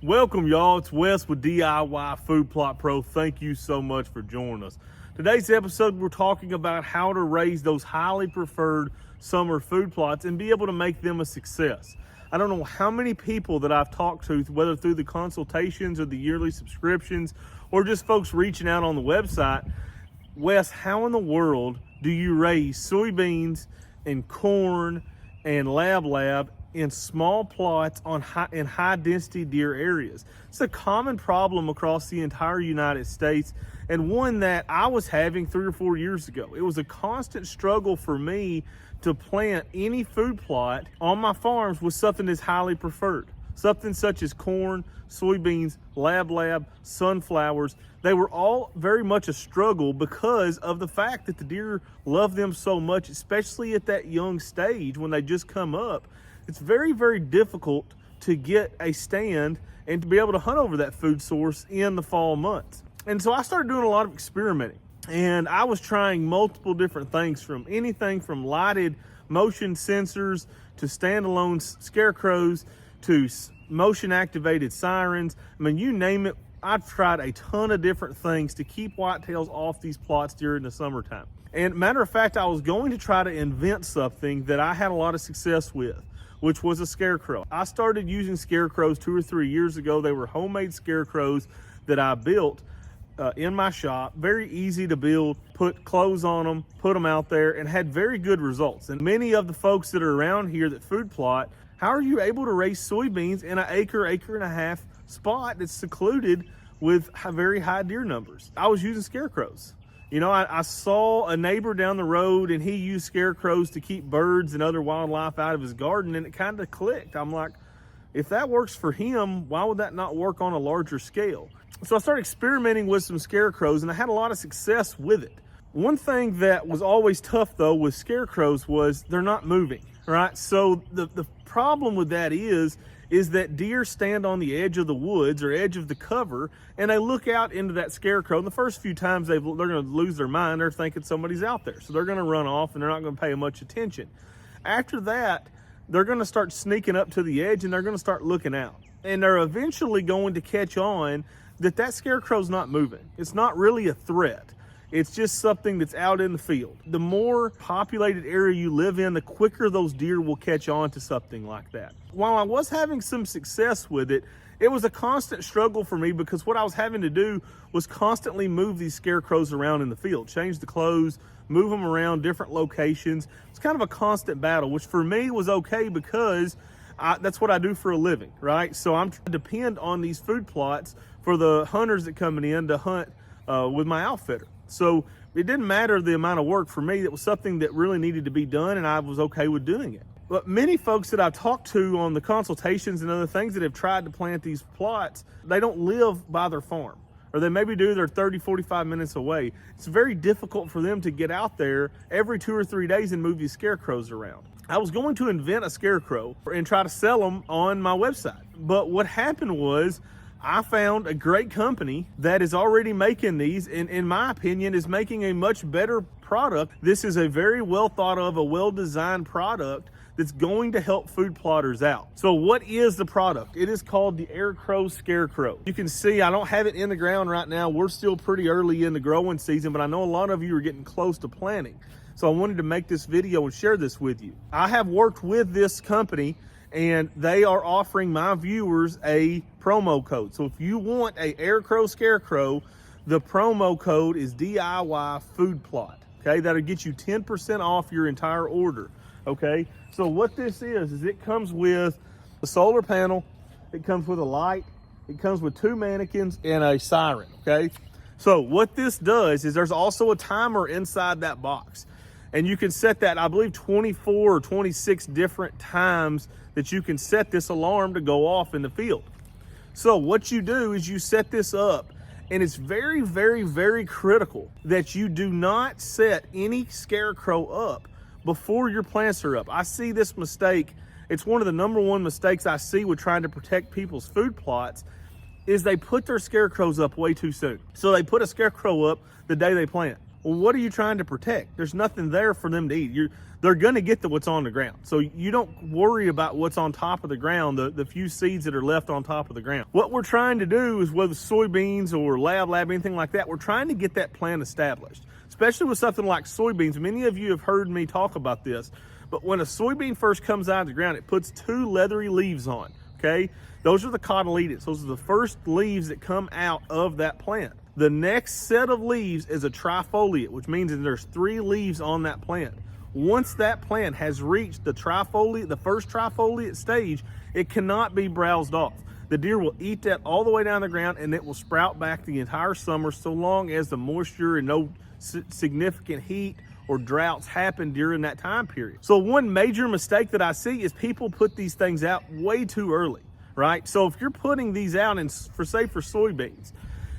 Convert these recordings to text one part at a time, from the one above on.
Welcome, y'all. It's Wes with DIYFoodplotpro. Thank you so much for joining us. Today's episode, we're talking about how to raise those highly preferred summer food plots and be able to make them a success. I don't know how many people that I've talked to, whether through the consultations or the yearly subscriptions or just folks reaching out on the website. Wes, how in the world do you raise soybeans and corn and lab in small plots in high density deer areas? It's a common problem across the entire United States, and one that I was having 3 or 4 years ago. It was a constant struggle for me to plant any food plot on my farms with something that's highly preferred. Something such as corn, soybeans, lab, sunflowers. They were all very much a struggle because of the fact that the deer love them so much, especially at that young stage when they just come up. It's very, very difficult to get a stand and to be able to hunt over that food source in the fall months. And so I started doing a lot of experimenting, and I was trying multiple different things, from anything from lighted motion sensors to standalone scarecrows to motion activated sirens. I mean, you name it. I've tried a ton of different things to keep whitetails off these plots during the summertime. And matter of fact, I was going to try to invent something that I had a lot of success with, which was a scarecrow. I started using scarecrows 2 or 3 years ago. They were homemade scarecrows that I built in my shop. Very easy to build, put clothes on them, put them out there, and had very good results. And many of the folks that are around here that food plot, how are you able to raise soybeans in an acre and a half spot that's secluded with very high deer numbers? I was using scarecrows. You know, I saw a neighbor down the road and he used scarecrows to keep birds and other wildlife out of his garden, and it kind of clicked. I'm like, if that works for him, why would that not work on a larger scale? So I started experimenting with some scarecrows, and I had a lot of success with it. One thing that was always tough though with scarecrows was they're not moving, right? So the problem with that is that deer stand on the edge of the woods or edge of the cover, and they look out into that scarecrow. And the first few times they're going to lose their mind. They're thinking somebody's out there. So they're going to run off and they're not going to pay much attention. After that, they're going to start sneaking up to the edge and they're going to start looking out. And they're eventually going to catch on that scarecrow's not moving. It's not really a threat. It's just something that's out in the field. The more populated area you live in, the quicker those deer will catch on to something like that. While I was having some success with it, it was a constant struggle for me because what I was having to do was constantly move these scarecrows around in the field, change the clothes, move them around different locations. It's kind of a constant battle, which for me was okay because that's what I do for a living, right? So I'm trying to depend on these food plots for the hunters that coming in to hunt with my outfitter. So it didn't matter the amount of work for me. It was something that really needed to be done, and I was okay with doing it. But many folks that I've talked to on the consultations and other things that have tried to plant these plots, they don't live by their farm, or they maybe do, they're 30, 45 minutes away. It's very difficult for them to get out there every 2 or 3 days and move these scarecrows around. I was going to invent a scarecrow and try to sell them on my website. But what happened was I found a great company that is already making these, and in my opinion is making a much better product. This is a very well thought of, a well-designed product that's going to help food plotters out. So what is the product? It is called the Aircrow Scarecrow. You can see I don't have it in the ground right now. We're still pretty early in the growing season, but I know a lot of you are getting close to planting. So I wanted to make this video and share this with you. I have worked with this company, and they are offering my viewers a promo code. So if you want a Aircrow Scarecrow, the promo code is DIYFoodplot. Okay, that'll get you 10% off your entire order. Okay, so what this is it comes with a solar panel, it comes with a light, it comes with 2 mannequins and a siren. Okay, so what this does is there's also a timer inside that box, and you can set that, I believe, 24 or 26 different times that you can set this alarm to go off in the field. So what you do is you set this up, and it's very, very, very critical that you do not set any scarecrow up before your plants are up. I see this mistake. It's one of the #1 mistakes I see with trying to protect people's food plots is they put their scarecrows up way too soon. So they put a scarecrow up the day they plant. Well, what are you trying to protect? There's nothing there for them to eat. They're going to get what's on the ground. So you don't worry about what's on top of the ground, the few seeds that are left on top of the ground. What we're trying to do is, whether soybeans or lab, anything like that, we're trying to get that plant established, especially with something like soybeans. Many of you have heard me talk about this, but when a soybean first comes out of the ground, it puts 2 leathery leaves on, okay? Those are the cotyledons. Those are the first leaves that come out of that plant. The next set of leaves is a trifoliate, which means that there's 3 leaves on that plant. Once that plant has reached the first trifoliate stage, it cannot be browsed off. The deer will eat that all the way down the ground, and it will sprout back the entire summer, so long as the moisture and no significant heat or droughts happen during that time period. So one major mistake that I see is people put these things out way too early, right? So if you're putting these out for soybeans,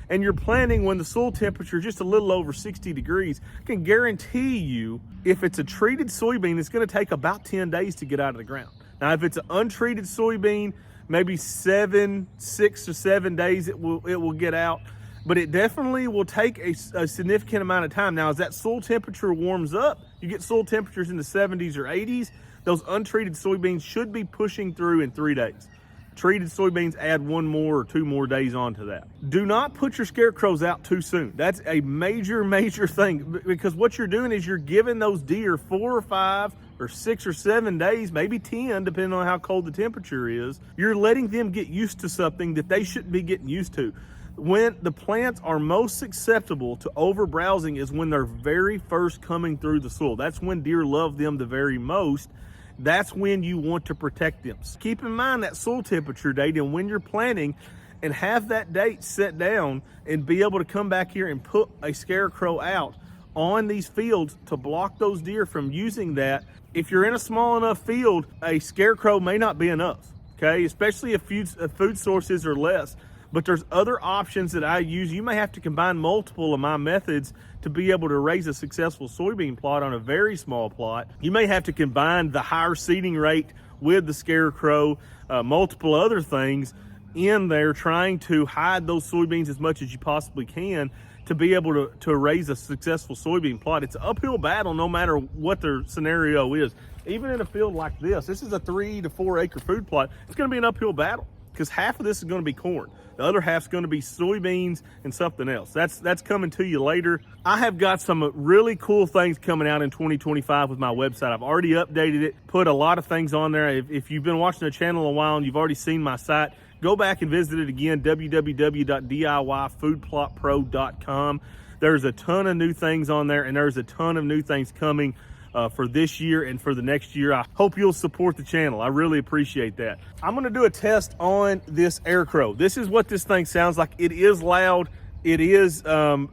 and you're planting when the soil temperature is just a little over 60 degrees, I can guarantee you, if it's a treated soybean, it's going to take about 10 days to get out of the ground. Now, if it's an untreated soybean, maybe 6 or 7 days it will get out, but it definitely will take a significant amount of time. Now, as that soil temperature warms up, you get soil temperatures in the 70s or 80s, those untreated soybeans should be pushing through in 3 days. Treated soybeans add 1 more or 2 more days onto that. Do not put your scarecrows out too soon. That's a major thing, because what you're doing is you're giving those deer 4 or 5 or 6 or 7 days, maybe 10, depending on how cold the temperature is. You're letting them get used to something that they shouldn't be getting used to. When the plants are most susceptible to over browsing is when they're very first coming through the soil. That's when deer love them the very most. That's when you want to protect them. So keep in mind that soil temperature date, and when you're planting, and have that date set down, and be able to come back here and put a scarecrow out on these fields to block those deer from using that. If you're in a small enough field, a scarecrow may not be enough, okay? Especially if food sources are less. But there's other options that I use. You may have to combine multiple of my methods to be able to raise a successful soybean plot on a very small plot. You may have to combine the higher seeding rate with the scarecrow, multiple other things in there, trying to hide those soybeans as much as you possibly can to be able to raise a successful soybean plot. It's an uphill battle no matter what their scenario is. Even in a field like this is a 3 to 4 acre food plot. It's gonna be an uphill battle, because half of this is gonna be corn. The other half's gonna be soybeans and something else. That's coming to you later. I have got some really cool things coming out in 2025 with my website. I've already updated it, put a lot of things on there. If you've been watching the channel a while and you've already seen my site, go back and visit it again, www.DIYFoodplotpro.com. There's a ton of new things on there, and there's a ton of new things coming for this year and for the next year. I hope you'll support the channel. I really appreciate that. I'm gonna do a test on this Aircrow. This is what this thing sounds like. It is loud. It is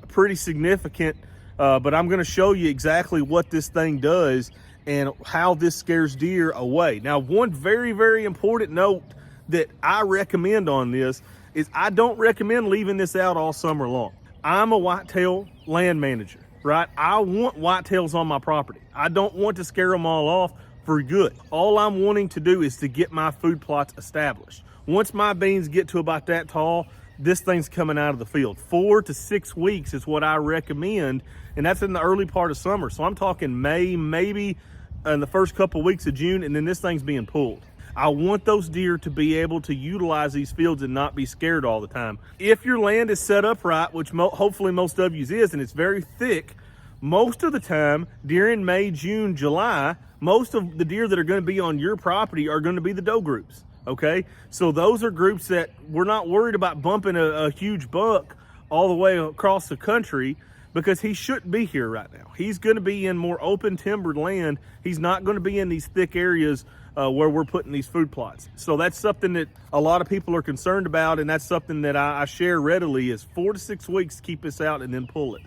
pretty significant, but I'm gonna show you exactly what this thing does and how this scares deer away. Now, one very important note that I recommend on this is I don't recommend leaving this out all summer long. I'm a whitetail land manager, right? I want whitetails on my property. I don't want to scare them all off for good. All I'm wanting to do is to get my food plots established. Once my beans get to about that tall, this thing's coming out of the field. 4 to 6 weeks is what I recommend, and that's in the early part of summer. So I'm talking May, maybe in the first couple weeks of June, and then this thing's being pulled. I want those deer to be able to utilize these fields and not be scared all the time. If your land is set up right, which hopefully most of you is, and it's very thick, most of the time during May, June, July, most of the deer that are going to be on your property are going to be the doe groups, okay? So those are groups that we're not worried about bumping a huge buck all the way across the country, because he shouldn't be here right now. He's going to be in more open timbered land. He's not going to be in these thick areas where we're putting these food plots. So that's something that a lot of people are concerned about, and that's something that I share readily, is 4 to 6 weeks to keep this out and then pull it.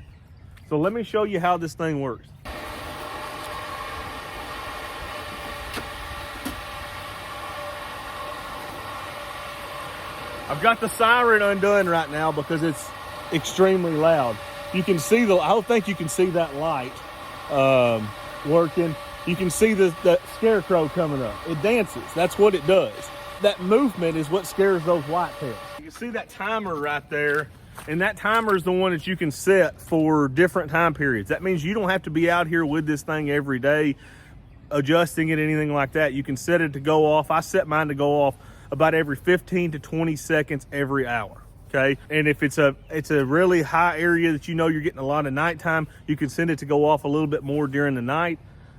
So let me show you how this thing works. I've got the siren undone right now because it's extremely loud. You can see I don't think you can see that light working. You can see the scarecrow coming up. It dances. That's what it does. That movement is what scares those whitetails. You can see that timer right there. And that timer is the one that you can set for different time periods. That means you don't have to be out here with this thing every day, adjusting it, anything like that. You can set it to go off. I set mine to go off about every 15 to 20 seconds every hour. Okay, and if it's a really high area that you know you're getting a lot of nighttime, you can send it to go off a little bit more during the night.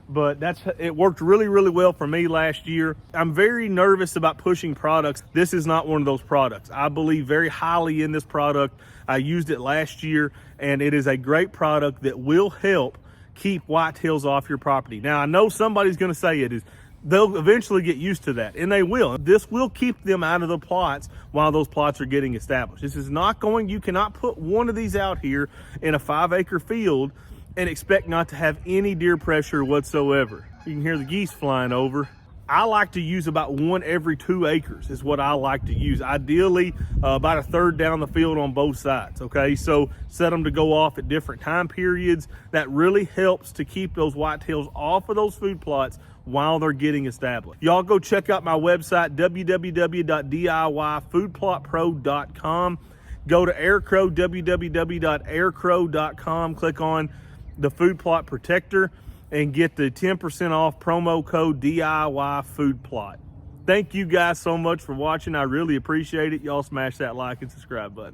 But it worked really, really well for me last year. I'm very nervous about pushing products. This is not one of those products. I believe very highly in this product. I used it last year, and it is a great product that will help keep whitetails off your property. Now, I know somebody's going to say it is. They'll eventually get used to that, and they will. This will keep them out of the plots while those plots are getting established. This is not going, you cannot put one of these out here in a 5-acre field and expect not to have any deer pressure whatsoever. You can hear the geese flying over. I like to use about 1 every 2 acres is what I like to use. Ideally, about 1/3 down the field on both sides, okay? So set them to go off at different time periods. That really helps to keep those whitetails off of those food plots while they're getting established. Y'all go check out my website, www.DIYFoodplotpro.com. Go to Aircrow, www.aircrow.com. Click on the food plot protector and get the 10% off promo code DIYFoodplot. Thank you guys so much for watching. I really appreciate it. Y'all smash that like and subscribe button.